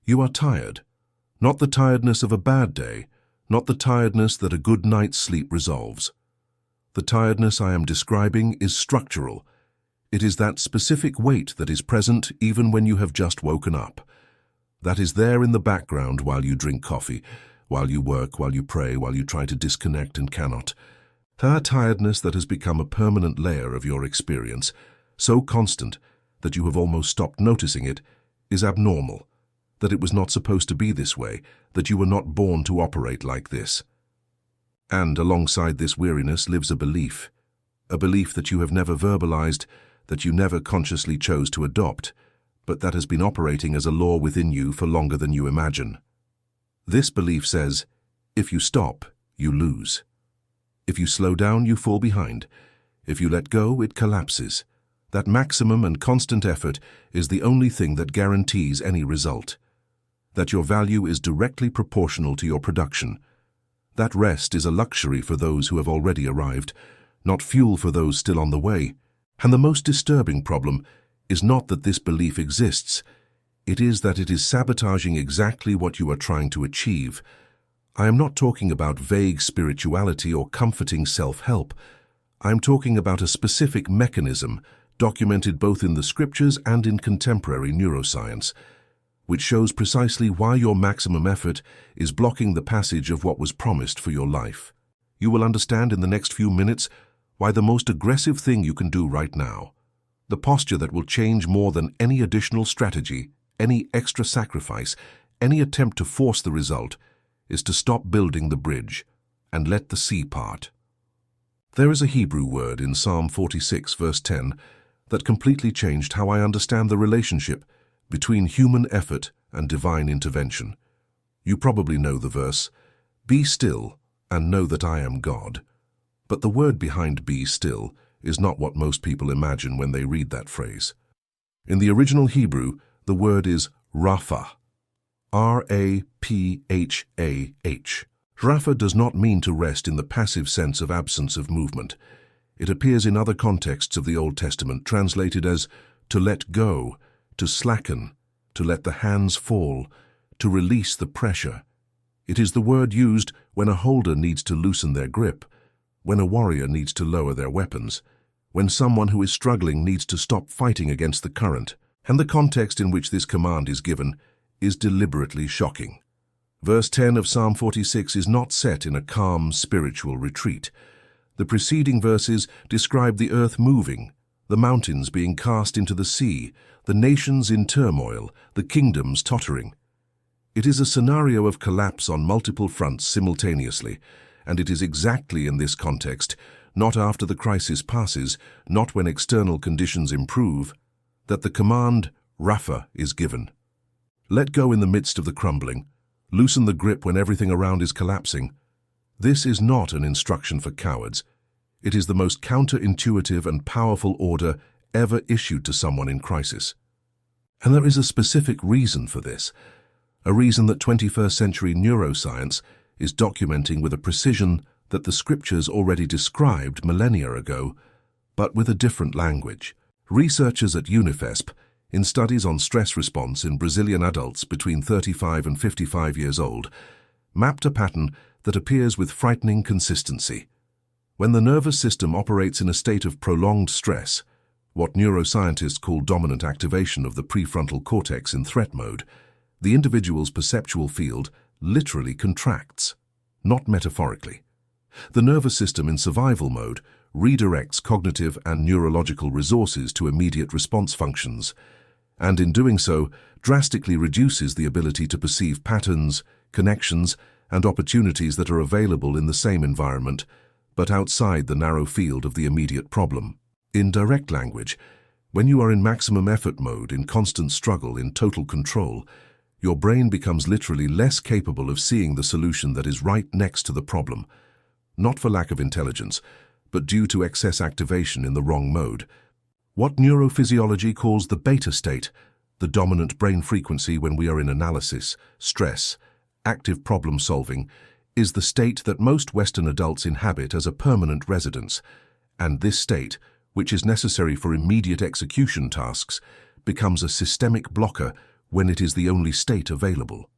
You are tired. Not the tiredness of a bad day, not the tiredness that a good night's sleep resolves. The tiredness I am describing is structural. It is that specific weight that is present even when you have just woken up. That is there in the background while you drink coffee, while you work, while you pray, while you try to disconnect and cannot. That tiredness that has become a permanent layer of your experience, so constant that you have almost stopped noticing it, is abnormal, that it was not supposed to be this way, that you were not born to operate like this. And alongside this weariness lives a belief that you have never verbalized, that you never consciously chose to adopt, but that has been operating as a law within you for longer than you imagine. This belief says, if you stop, you lose. If you slow down, you fall behind. If you let go, it collapses. That maximum and constant effort is the only thing that guarantees any result. That your value is directly proportional to your production. That rest is a luxury for those who have already arrived, not fuel for those still on the way. And the most disturbing problem is not that this belief exists. It is that it is sabotaging exactly what you are trying to achieve. I am not talking about vague spirituality or comforting self-help. I am talking about a specific mechanism documented both in the scriptures and in contemporary neuroscience, which shows precisely why your maximum effort is blocking the passage of what was promised for your life. You will understand in the next few minutes why the most aggressive thing you can do right now, the posture that will change more than any additional strategy, any extra sacrifice, any attempt to force the result, is to stop building the bridge and let the sea part. There is a Hebrew word in Psalm 46, verse 10, that completely changed how I understand the relationship between human effort and divine intervention. You probably know the verse, "Be still and know that I am God." But the word behind "be still" is not what most people imagine when they read that phrase. In the original Hebrew, the word is Rapha, R-A-P-H-A-H. Rapha does not mean to rest in the passive sense of absence of movement. It appears in other contexts of the Old Testament translated as to let go, to slacken, to let the hands fall, to release the pressure. It is the word used when a holder needs to loosen their grip, when a warrior needs to lower their weapons, when someone who is struggling needs to stop fighting against the current. And the context in which this command is given is deliberately shocking. Verse 10 of Psalm 46 is not set in a calm spiritual retreat. The preceding verses describe the earth moving, the mountains being cast into the sea, the nations in turmoil, the kingdoms tottering. It is a scenario of collapse on multiple fronts simultaneously, and it is exactly in this context, not after the crisis passes, not when external conditions improve, that the command, Rapha, is given. Let go in the midst of the crumbling. Loosen the grip when everything around is collapsing. This is not an instruction for cowards. It is the most counterintuitive and powerful order ever issued to someone in crisis. And there is a specific reason for this, a reason that 21st century neuroscience is documenting with a precision that the scriptures already described millennia ago, but with a different language. Researchers at UNIFESP, in studies on stress response in Brazilian adults between 35 and 55 years old, mapped a pattern that appears with frightening consistency. When the nervous system operates in a state of prolonged stress, what neuroscientists call dominant activation of the prefrontal cortex in threat mode, the individual's perceptual field literally contracts, not metaphorically. The nervous system in survival mode redirects cognitive and neurological resources to immediate response functions, and in doing so, drastically reduces the ability to perceive patterns, connections, and opportunities that are available in the same environment, but outside the narrow field of the immediate problem. In direct language, when you are in maximum effort mode, in constant struggle, in total control, your brain becomes literally less capable of seeing the solution that is right next to the problem, not for lack of intelligence, but due to excess activation in the wrong mode. What neurophysiology calls the beta state, the dominant brain frequency when we are in analysis, stress, active problem solving, is the state that most Western adults inhabit as a permanent residence, and this state, which is necessary for immediate execution tasks, becomes a systemic blocker when it is the only state available.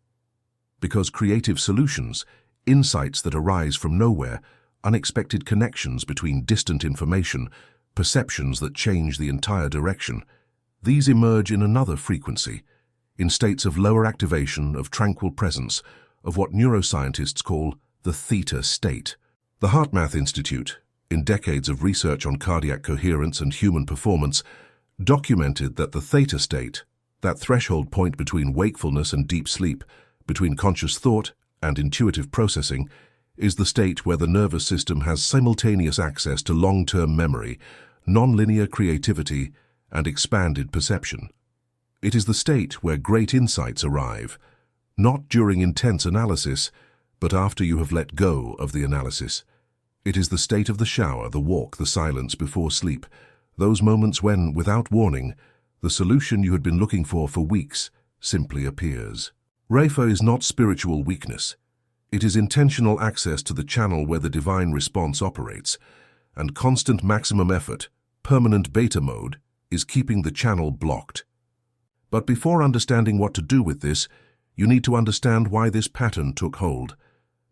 Because creative solutions, insights that arise from nowhere, unexpected connections between distant information, perceptions that change the entire direction, these emerge in another frequency, in states of lower activation, of tranquil presence, of what neuroscientists call the theta state. The HeartMath Institute, in decades of research on cardiac coherence and human performance, documented that the theta state, that threshold point between wakefulness and deep sleep, between conscious thought and intuitive processing, is the state where the nervous system has simultaneous access to long-term memory, nonlinear creativity, and expanded perception. It is the state where great insights arrive, not during intense analysis, but after you have let go of the analysis. It is the state of the shower, the walk, the silence before sleep, those moments when, without warning, the solution you had been looking for weeks simply appears. Rapha is not spiritual weakness. It is intentional access to the channel where the divine response operates, and constant maximum effort, permanent beta mode, is keeping the channel blocked. But before understanding what to do with this, you need to understand why this pattern took hold.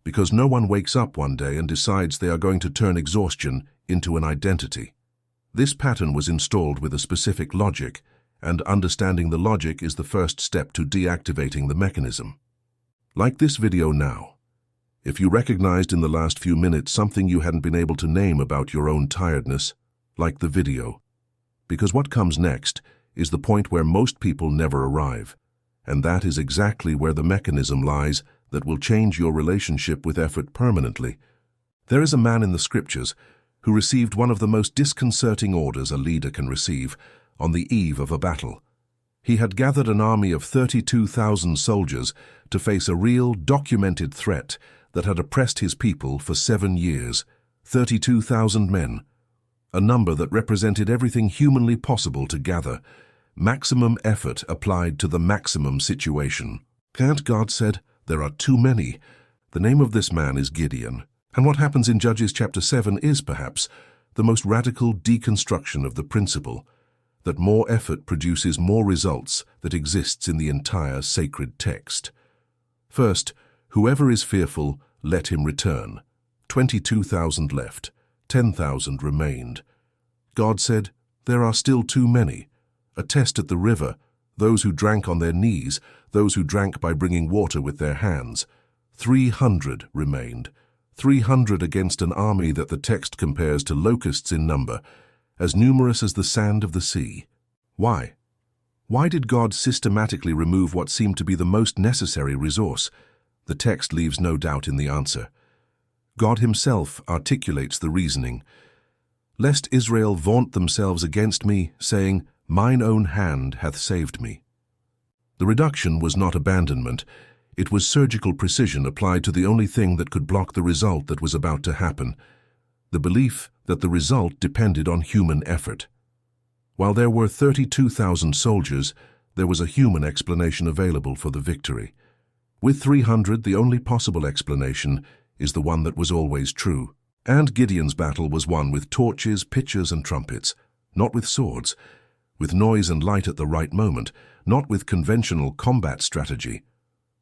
Because no one wakes up one day and decides they are going to turn exhaustion into an identity. This pattern was installed with a specific logic, and understanding the logic is the first step to deactivating the mechanism. Like this video now. If you recognized in the last few minutes something you hadn't been able to name about your own tiredness, like the video. Because what comes next is the point where most people never arrive, and that is exactly where the mechanism lies that will change your relationship with effort permanently. There is a man in the scriptures who received one of the most disconcerting orders a leader can receive on the eve of a battle. He had gathered an army of 32,000 soldiers to face a real, documented threat that had oppressed his people for 7 years, 32,000 men, a number that represented everything humanly possible to gather, maximum effort applied to the maximum situation. And God said, "There are too many." The name of this man is Gideon, and what happens in Judges chapter 7 is, perhaps, the most radical deconstruction of the principle that more effort produces more results that exists in the entire sacred text. First, whoever is fearful, let him return. 22,000 left, 10,000 remained. God said, "There are still too many." A test at the river, those who drank on their knees, those who drank by bringing water with their hands. 300 remained. 300 against an army that the text compares to locusts in number, as numerous as the sand of the sea. Why? Why did God systematically remove what seemed to be the most necessary resource? The text leaves no doubt in the answer. God himself articulates the reasoning. "Lest Israel vaunt themselves against me, saying, 'Mine own hand hath saved me.'" The reduction was not abandonment. It was surgical precision applied to the only thing that could block the result that was about to happen, the belief that the result depended on human effort. While there were 32,000 soldiers, there was a human explanation available for the victory. With 300, the only possible explanation is the one that was always true. And Gideon's battle was won with torches, pitchers, and trumpets, not with swords, with noise and light at the right moment, not with conventional combat strategy.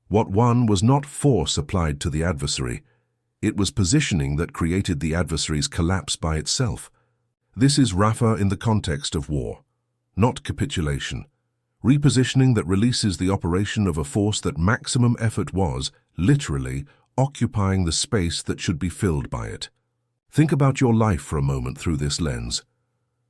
What won was not force applied to the adversary. It was positioning that created the adversary's collapse by itself. This is Rapha in the context of war, not capitulation. Repositioning that releases the operation of a force that maximum effort was, literally, occupying the space that should be filled by it. Think about your life for a moment through this lens.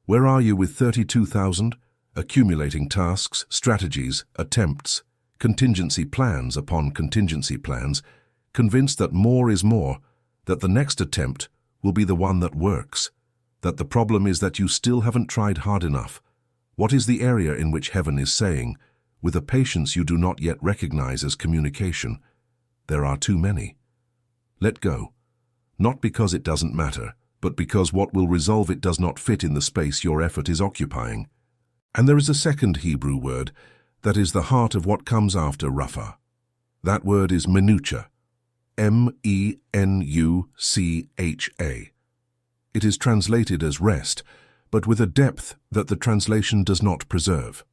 Where are you with 32,000? Accumulating tasks, strategies, attempts, contingency plans upon contingency plans, convinced that more is more, that the next attempt will be the one that works, that the problem is that you still haven't tried hard enough. What is the area in which heaven is saying, with a patience you do not yet recognize as communication, "There are too many"? Let go. Not because it doesn't matter, but because what will resolve it does not fit in the space your effort is occupying. And there is a second Hebrew word that is the heart of what comes after Rapha. That word is menucha, M-E-N-U-C-H-A. It is translated as rest, but with a depth that the translation does not preserve.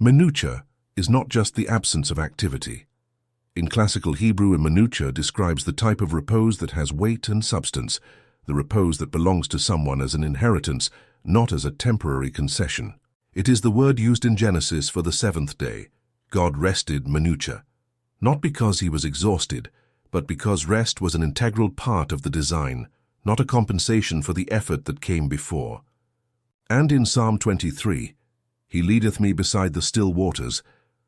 Menucha is not just the absence of activity. In classical Hebrew, minucha describes the type of repose that has weight and substance, the repose that belongs to someone as an inheritance, not as a temporary concession. It is the word used in Genesis for the seventh day. God rested minucha, not because he was exhausted, but because rest was an integral part of the design, not a compensation for the effort that came before. And in Psalm 23, he leadeth me beside the still waters.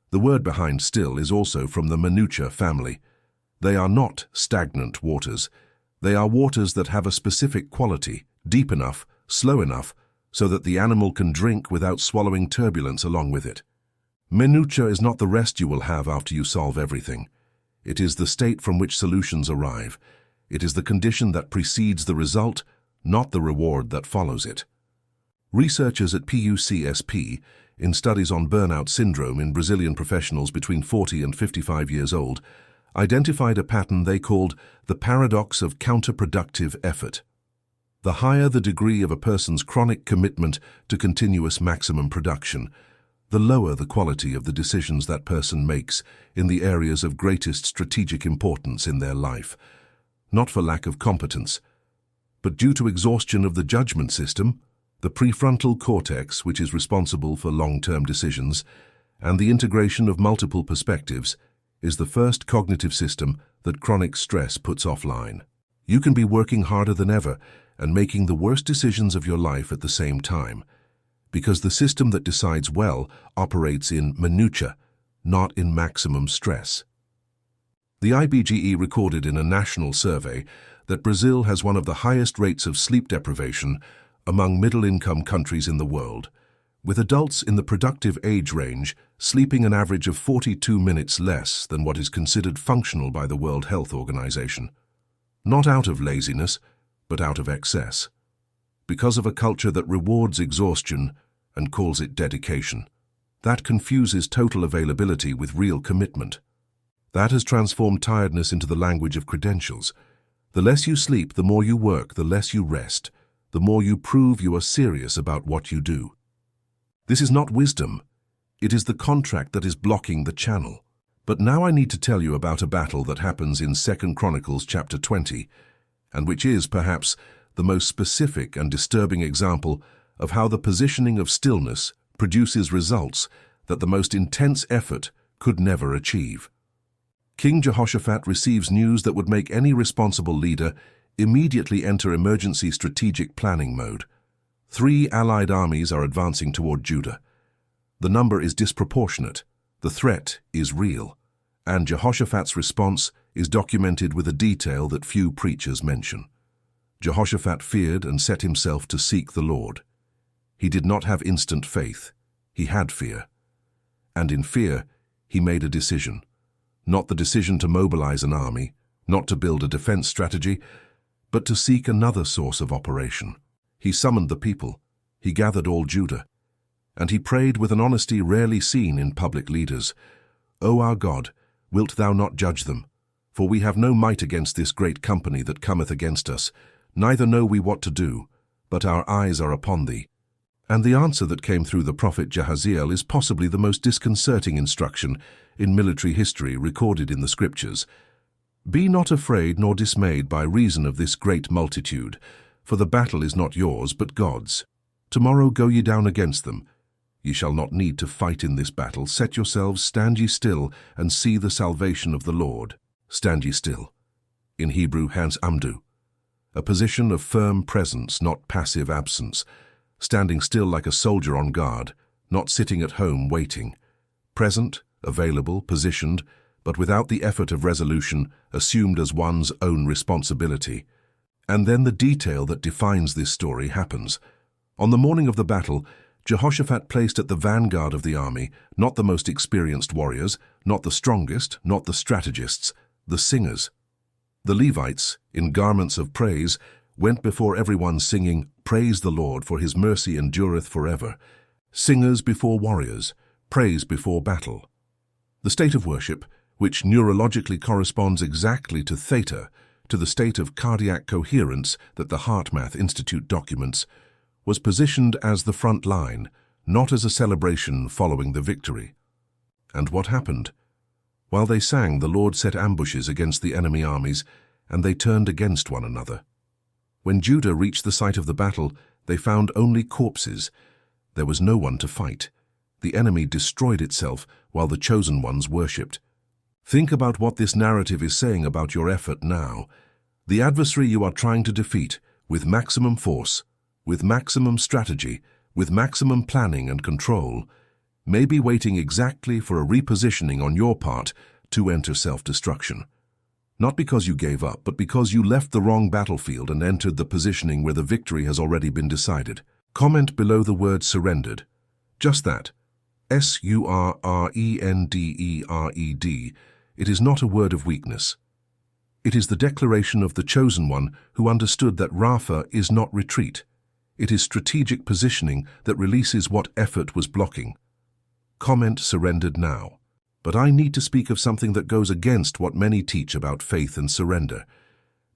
The word behind still is also from the minucha family. They are not stagnant waters. They are waters that have a specific quality, deep enough, slow enough, so that the animal can drink without swallowing turbulence along with it. Minucha is not the rest you will have after you solve everything. It is the state from which solutions arrive. It is the condition that precedes the result, not the reward that follows it. Researchers at PUCSP, in studies on burnout syndrome in Brazilian professionals between 40 and 55 years old, identified a pattern they called the paradox of counterproductive effort. The higher the degree of a person's chronic commitment to continuous maximum production, the lower the quality of the decisions that person makes in the areas of greatest strategic importance in their life, not for lack of competence, but due to exhaustion of the judgment system, the prefrontal cortex, which is responsible for long-term decisions, and the integration of multiple perspectives, is the first cognitive system that chronic stress puts offline. You can be working harder than ever and making the worst decisions of your life at the same time, because the system that decides well operates in minucha, not in maximum stress. The IBGE recorded in a national survey that Brazil has one of the highest rates of sleep deprivation among middle-income countries in the world, with adults in the productive age range sleeping an average of 42 minutes less than what is considered functional by the World Health Organization. Not out of laziness, but out of excess, because of a culture that rewards exhaustion and calls it dedication. That confuses total availability with real commitment. That has transformed tiredness into the language of credentials. The less you sleep, the more you work, the less you rest, the more you prove you are serious about what you do. This is not wisdom. It is the contract that is blocking the channel. But now I need to tell you about a battle that happens in 2 Chronicles chapter 20, and which is, perhaps, the most specific and disturbing example of how the positioning of stillness produces results that the most intense effort could never achieve. King Jehoshaphat receives news that would make any responsible leader immediately enter emergency strategic planning mode. 3 allied armies are advancing toward Judah. The number is disproportionate, the threat is real, and Jehoshaphat's response is documented with a detail that few preachers mention. Jehoshaphat feared and set himself to seek the Lord. He did not have instant faith, he had fear. And in fear, he made a decision. Not the decision to mobilize an army, not to build a defense strategy, but to seek another source of operation. He summoned the people, he gathered all Judah, and he prayed with an honesty rarely seen in public leaders. O our God, wilt thou not judge them? For we have no might against this great company that cometh against us, neither know we what to do, but our eyes are upon thee. And the answer that came through the prophet Jahaziel is possibly the most disconcerting instruction in military history recorded in the scriptures. Be not afraid nor dismayed by reason of this great multitude, for the battle is not yours but God's. Tomorrow go ye down against them. Ye shall not need to fight in this battle. Set yourselves, stand ye still, and see the salvation of the Lord. Stand ye still. In Hebrew, Hans Amdu. A position of firm presence, not passive absence. Standing still like a soldier on guard, not sitting at home waiting. Present, available, positioned, but without the effort of resolution, assumed as one's own responsibility. And then the detail that defines this story happens. On the morning of the battle, Jehoshaphat placed at the vanguard of the army not the most experienced warriors, not the strongest, not the strategists, the singers. The Levites, in garments of praise, went before everyone singing, Praise the Lord, for his mercy endureth forever. Singers before warriors, praise before battle. The state of worship, which neurologically corresponds exactly to theta, to the state of cardiac coherence that the HeartMath Institute documents, was positioned as the front line, not as a celebration following the victory. And what happened? While they sang, the Lord set ambushes against the enemy armies, and they turned against one another. When Judah reached the site of the battle, they found only corpses. There was no one to fight. The enemy destroyed itself while the chosen ones worshipped. Think about what this narrative is saying about your effort now. The adversary you are trying to defeat, with maximum force, with maximum strategy, with maximum planning and control, may be waiting exactly for a repositioning on your part to enter self-destruction. Not because you gave up, but because you left the wrong battlefield and entered the positioning where the victory has already been decided. Comment below the word surrendered. Just that. S-U-R-R-E-N-D-E-R-E-D. It is not a word of weakness. It is the declaration of the chosen one who understood that Rapha is not retreat. It is strategic positioning that releases what effort was blocking. Comment surrendered now. But I need to speak of something that goes against what many teach about faith and surrender,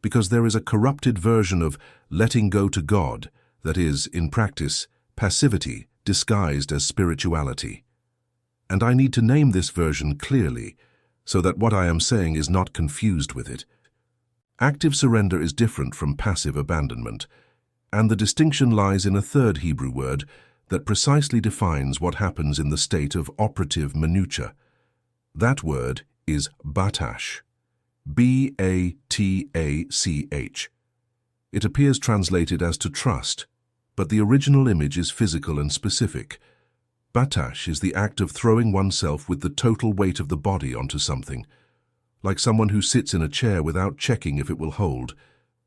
because there is a corrupted version of letting go to God that is, in practice, passivity disguised as spirituality. And I need to name this version clearly, so that what I am saying is not confused with it. Active surrender is different from passive abandonment, and the distinction lies in a third Hebrew word that precisely defines what happens in the state of operative minutiae. That word is batash, B-A-T-A-C-H. It appears translated as to trust, but the original image is physical and specific. Batash is the act of throwing oneself with the total weight of the body onto something. Like someone who sits in a chair without checking if it will hold,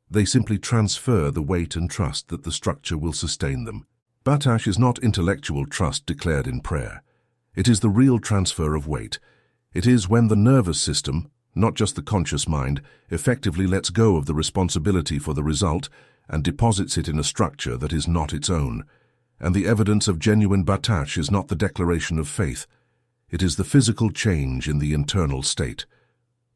they simply transfer the weight and trust that the structure will sustain them. Batash is not intellectual trust declared in prayer. It is the real transfer of weight. It is when the nervous system, not just the conscious mind, effectively lets go of the responsibility for the result and deposits it in a structure that is not its own. And the evidence of genuine batash is not the declaration of faith. It is the physical change in the internal state.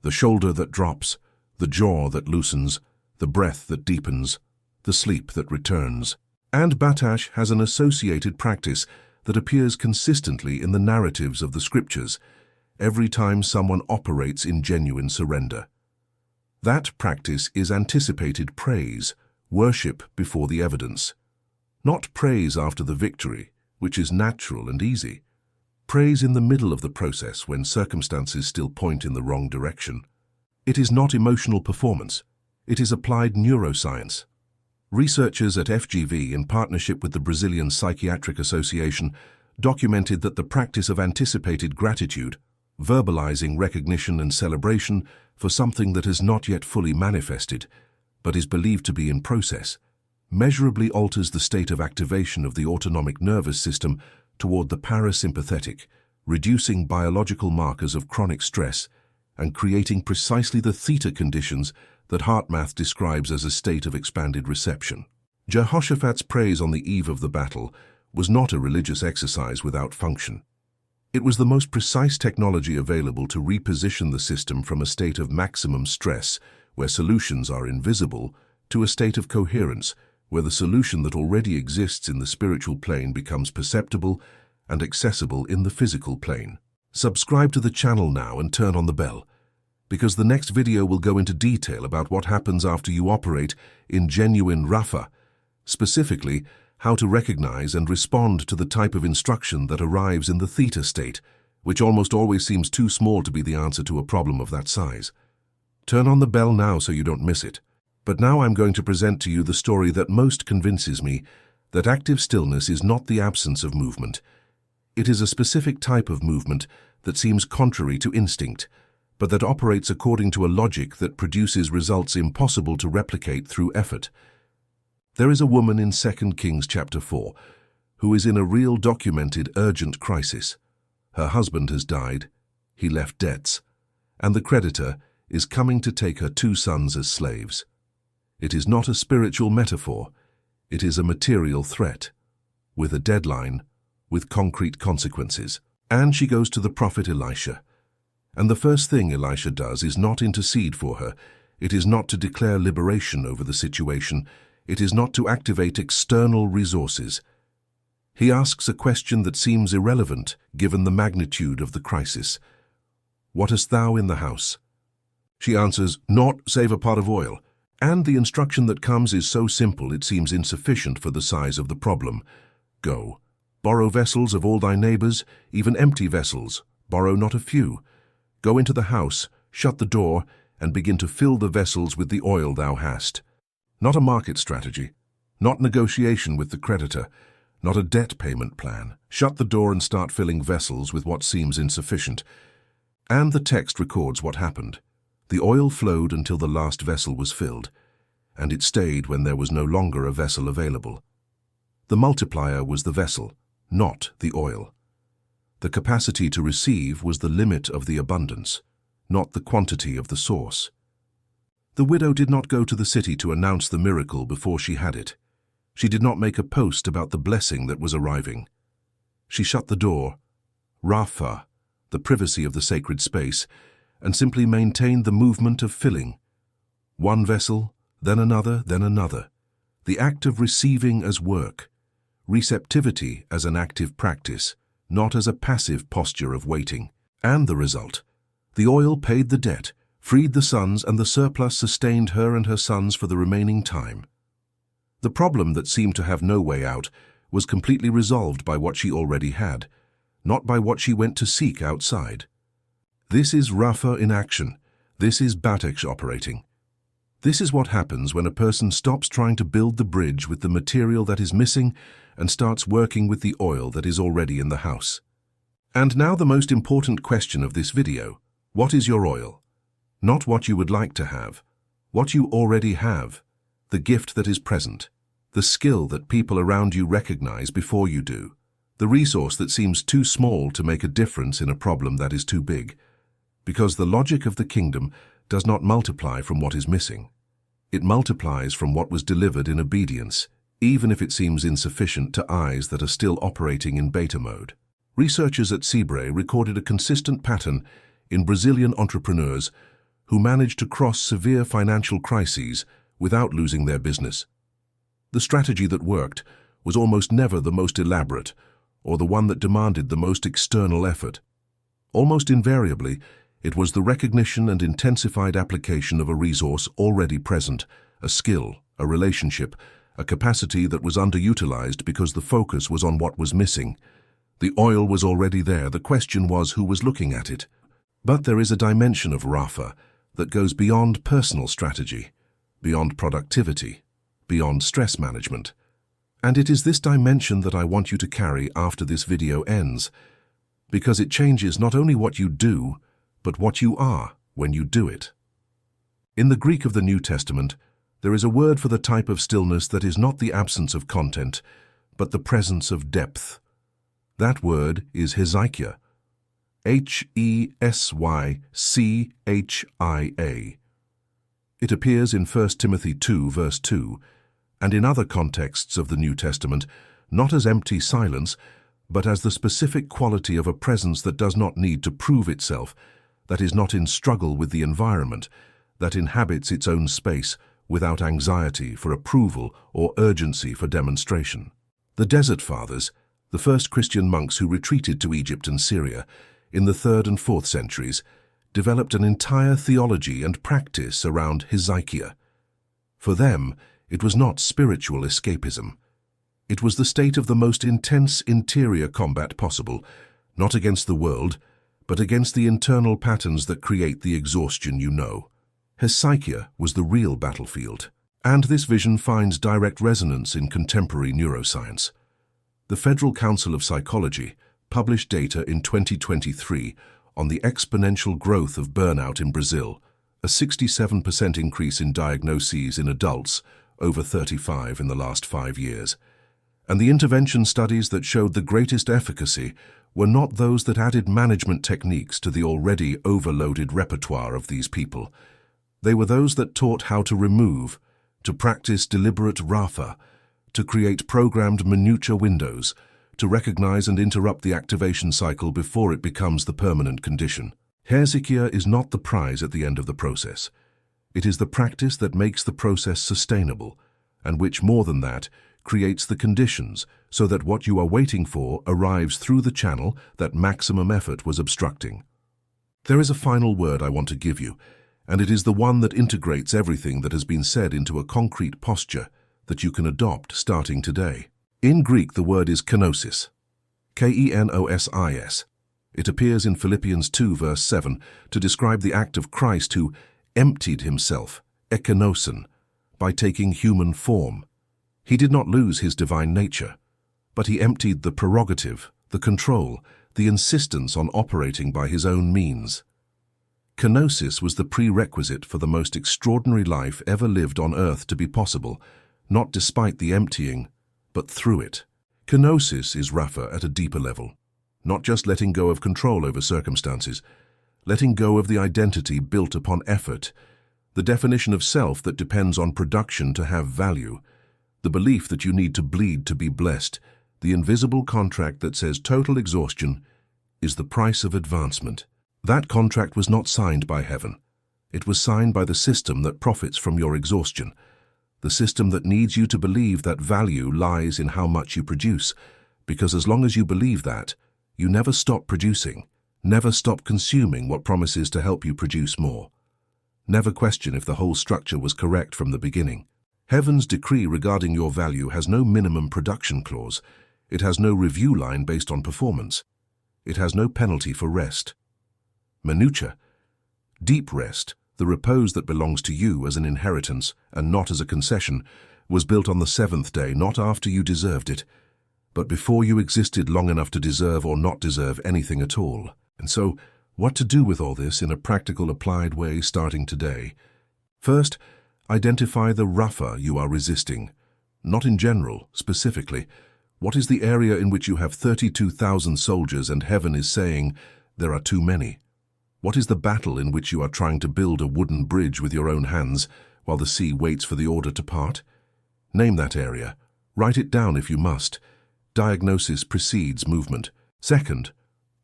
The shoulder that drops, the jaw that loosens, the breath that deepens, the sleep that returns. And batash has an associated practice that appears consistently in the narratives of the scriptures, every time someone operates in genuine surrender. That practice is anticipated praise, worship before the evidence. Not praise after the victory, which is natural and easy. Praise in the middle of the process when circumstances still point in the wrong direction. It is not emotional performance. It is applied neuroscience. Researchers at FGV, in partnership with the Brazilian Psychiatric Association, documented that the practice of anticipated gratitude, verbalizing recognition and celebration for something that has not yet fully manifested, but is believed to be in process, measurably alters the state of activation of the autonomic nervous system toward the parasympathetic, reducing biological markers of chronic stress and creating precisely the theta conditions that HeartMath describes as a state of expanded reception. Jehoshaphat's praise on the eve of the battle was not a religious exercise without function. It was the most precise technology available to reposition the system from a state of maximum stress, where solutions are invisible, to a state of coherence, where the solution that already exists in the spiritual plane becomes perceptible and accessible in the physical plane. Subscribe to the channel now and turn on the bell, because the next video will go into detail about what happens after you operate in genuine Rapha, specifically how to recognize and respond to the type of instruction that arrives in the theta state, which almost always seems too small to be the answer to a problem of that size. Turn on the bell now so you don't miss it. But now I'm going to present to you the story that most convinces me that active stillness is not the absence of movement. It is a specific type of movement that seems contrary to instinct, but that operates according to a logic that produces results impossible to replicate through effort. There is a woman in 2 Kings chapter 4 who is in a real documented urgent crisis. Her husband has died, he left debts, and the creditor is coming to take her 2 sons as slaves. It is not a spiritual metaphor, it is a material threat, with a deadline, with concrete consequences. And she goes to the prophet Elisha. And the first thing Elisha does is not intercede for her, it is not to declare liberation over the situation, it is not to activate external resources. He asks a question that seems irrelevant given the magnitude of the crisis. "What hast thou in the house?" She answers, "Naught save a pot of oil." And the instruction that comes is so simple it seems insufficient for the size of the problem. Go. Borrow vessels of all thy neighbors, even empty vessels. Borrow not a few. Go into the house, shut the door, and begin to fill the vessels with the oil thou hast. Not a market strategy, not negotiation with the creditor, not a debt payment plan. Shut the door and start filling vessels with what seems insufficient. And the text records what happened. The oil flowed until the last vessel was filled, and it stayed when there was no longer a vessel available. The multiplier was the vessel, not the oil. The capacity to receive was the limit of the abundance, not the quantity of the source. The widow did not go to the city to announce the miracle before she had it. She did not make a post about the blessing that was arriving. She shut the door, Rapha, the privacy of the sacred space, and simply maintained the movement of filling. One vessel, then another, then another. The act of receiving as work. Receptivity as an active practice, not as a passive posture of waiting. And the result. The oil paid the debt, freed the sons, and the surplus sustained her and her sons for the remaining time. The problem that seemed to have no way out was completely resolved by what she already had, not by what she went to seek outside. This is Rapha in action. This is Batex operating. This is what happens when a person stops trying to build the bridge with the material that is missing and starts working with the oil that is already in the house. And now the most important question of this video. What is your oil? Not what you would like to have. What you already have. The gift that is present. The skill that people around you recognize before you do. The resource that seems too small to make a difference in a problem that is too big. Because the logic of the kingdom does not multiply from what is missing. It multiplies from what was delivered in obedience, even if it seems insufficient to eyes that are still operating in beta mode. Researchers at Sebrae recorded a consistent pattern in Brazilian entrepreneurs who managed to cross severe financial crises without losing their business. The strategy that worked was almost never the most elaborate or the one that demanded the most external effort. Almost invariably, it was the recognition and intensified application of a resource already present, a skill, a relationship, a capacity that was underutilized because the focus was on what was missing. The oil was already there, the question was who was looking at it. But there is a dimension of Rapha that goes beyond personal strategy, beyond productivity, beyond stress management. And it is this dimension that I want you to carry after this video ends, because it changes not only what you do, but what you are when you do it. In the Greek of the New Testament, there is a word for the type of stillness that is not the absence of content, but the presence of depth. That word is hesychia. Hesychia. It appears in 1 Timothy 2, verse 2, and in other contexts of the New Testament, not as empty silence, but as the specific quality of a presence that does not need to prove itself, that is not in struggle with the environment, that inhabits its own space without anxiety for approval or urgency for demonstration. The Desert Fathers, the first Christian monks who retreated to Egypt and Syria in the 3rd and 4th centuries, developed an entire theology and practice around hesychia. For them, it was not spiritual escapism. It was the state of the most intense interior combat possible, not against the world, but against the internal patterns that create the exhaustion you know. Hesychia was the real battlefield, and this vision finds direct resonance in contemporary neuroscience. The Federal Council of Psychology published data in 2023 on the exponential growth of burnout in Brazil, a 67% increase in diagnoses in adults over 35 in the last 5 years. And the intervention studies that showed the greatest efficacy were not those that added management techniques to the already overloaded repertoire of these people. They were those that taught how to remove, to practice deliberate Rapha, to create programmed minutia windows, to recognize and interrupt the activation cycle before it becomes the permanent condition. Hesychia is not the prize at the end of the process. It is the practice that makes the process sustainable, and which, more than that, creates the conditions so that what you are waiting for arrives through the channel that maximum effort was obstructing. There is a final word I want to give you, and it is the one that integrates everything that has been said into a concrete posture that you can adopt starting today. In Greek, the word is kenosis, K-E-N-O-S-I-S. It appears in Philippians 2 verse 7 to describe the act of Christ who emptied himself, ekenosin, by taking human form. He did not lose his divine nature, but he emptied the prerogative, the control, the insistence on operating by his own means. Kenosis was the prerequisite for the most extraordinary life ever lived on earth to be possible, not despite the emptying, but through it. Kenosis is Rapha at a deeper level, not just letting go of control over circumstances, letting go of the identity built upon effort, the definition of self that depends on production to have value, the belief that you need to bleed to be blessed, the invisible contract that says total exhaustion is the price of advancement. That contract was not signed by heaven. It was signed by the system that profits from your exhaustion, the system that needs you to believe that value lies in how much you produce, because as long as you believe that, you never stop producing, never stop consuming what promises to help you produce more. Never question if the whole structure was correct from the beginning. Heaven's decree regarding your value has no minimum production clause. It has no review line based on performance. It has no penalty for rest. Menucha, deep rest, the repose that belongs to you as an inheritance and not as a concession, was built on the seventh day, not after you deserved it, but before you existed long enough to deserve or not deserve anything at all. And so, what to do with all this in a practical, applied way starting today? First, identify the Rapha you are resisting. Not in general, specifically. What is the area in which you have 32,000 soldiers and heaven is saying, there are too many? What is the battle in which you are trying to build a wooden bridge with your own hands while the sea waits for the order to part? Name that area. Write it down if you must. Diagnosis precedes movement. Second,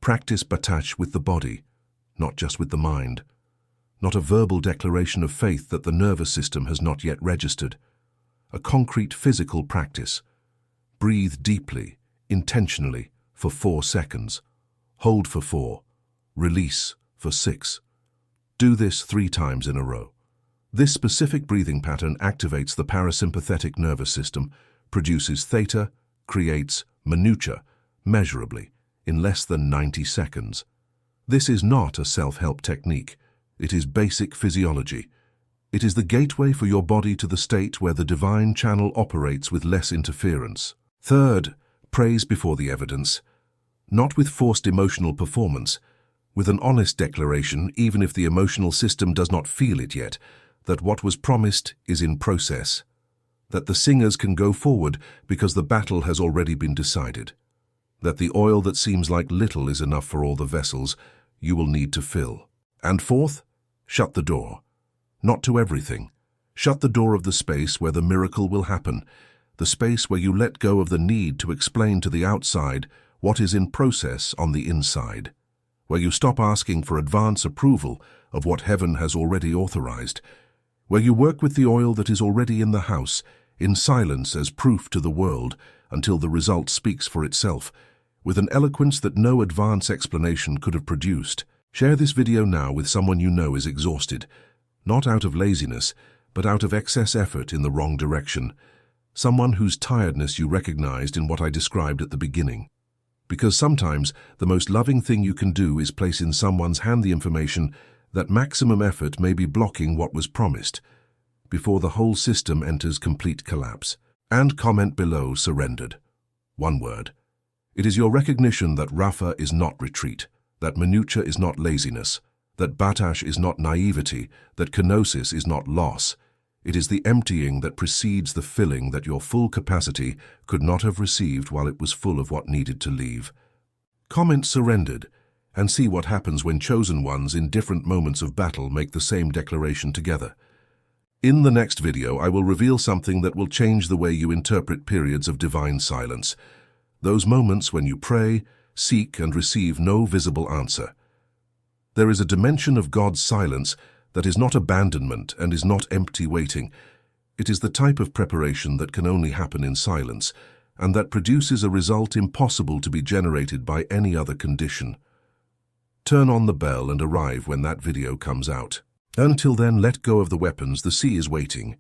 practice batach with the body, not just with the mind. Not a verbal declaration of faith that the nervous system has not yet registered. A concrete physical practice. Breathe deeply, intentionally, for 4 seconds. Hold for 4. Release for 6. Do this 3 times in a row. This specific breathing pattern activates the parasympathetic nervous system, produces theta, creates menucha, measurably, in less than 90 seconds. This is not a self-help technique. It is basic physiology. It is the gateway for your body to the state where the divine channel operates with less interference. Third, praise before the evidence. Not with forced emotional performance, with an honest declaration, even if the emotional system does not feel it yet, that what was promised is in process, that the singers can go forward because the battle has already been decided, that the oil that seems like little is enough for all the vessels you will need to fill. And fourth, shut the door. Not to everything. Shut the door of the space where the miracle will happen, the space where you let go of the need to explain to the outside what is in process on the inside, where you stop asking for advance approval of what heaven has already authorized, where you work with the oil that is already in the house, in silence as proof to the world until the result speaks for itself, with an eloquence that no advance explanation could have produced. Share this video now with someone you know is exhausted, not out of laziness, but out of excess effort in the wrong direction, someone whose tiredness you recognized in what I described at the beginning. Because sometimes the most loving thing you can do is place in someone's hand the information that maximum effort may be blocking what was promised, before the whole system enters complete collapse. And comment below, surrendered. One word. It is your recognition that Rapha is not retreat, that menucha is not laziness, that batach is not naivety, that kenosis is not loss. It is the emptying that precedes the filling that your full capacity could not have received while it was full of what needed to leave. Comment surrendered, and see what happens when chosen ones in different moments of battle make the same declaration together. In the next video, I will reveal something that will change the way you interpret periods of divine silence, those moments when you pray, seek, and receive no visible answer. There is a dimension of God's silence that is not abandonment and is not empty waiting. It is the type of preparation that can only happen in silence, and that produces a result impossible to be generated by any other condition. Turn on the bell and arrive when that video comes out. Until then, let go of the weapons, the sea is waiting.